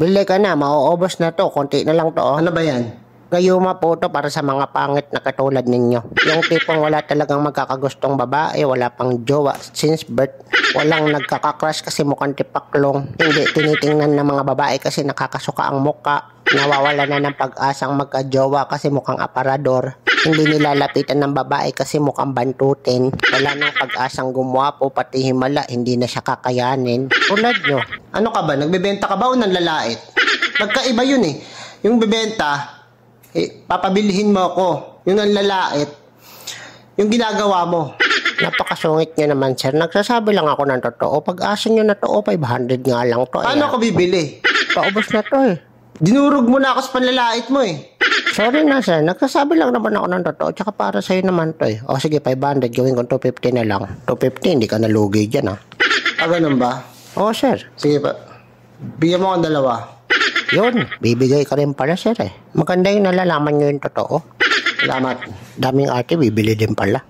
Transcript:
Bili ka na, mauubos na to. Konti na lang to. Ano ba yan? Gayuma po to para sa mga pangit na katulad ninyo. Yung tipong wala talagang magkakagustong babae, wala pang jowa since birth. Walang nagkakakrush kasi mukhang tipaklong. Hindi tinitingnan ng mga babae kasi nakakasuka ang muka. Nawawala na ng pag-asang magka-jowa kasi mukhang aparador. Hindi nilalapitan ng babae kasi mukhang bantutin. Wala nang pag-asang gumwapo, pati himala, hindi na siya kakayanin. Tulad nyo. Ano ka ba? Nagbebenta ka ba o nanlalait? Magkaiba yun eh. Yung bebenta, papabilhin mo ako. Yung nanlalait, yung ginagawa mo. Napakasungit nyo naman, sir. Nagsasabi lang ako ng totoo. Pag-asa nyo na to, 500 nga lang to. Paano ako bibili? Paubos na to eh. Dinurog mo na ako sa panlalait mo eh. Sorry na, sir. Nagsasabi lang naman ako ng totoo. Tsaka para sa'yo naman to eh. O sige, 500. Gawin ko 250 na lang. 250, hindi ka nalugi dyan ah. Ganun ba? Oo, sir. Sige pa. Bigyan mo akong dalawa. Yun, bibigay ka rin pala, sir eh. Maganda yung nalalaman nyo yung totoo. Salamat. Daming arte, bibili din pala.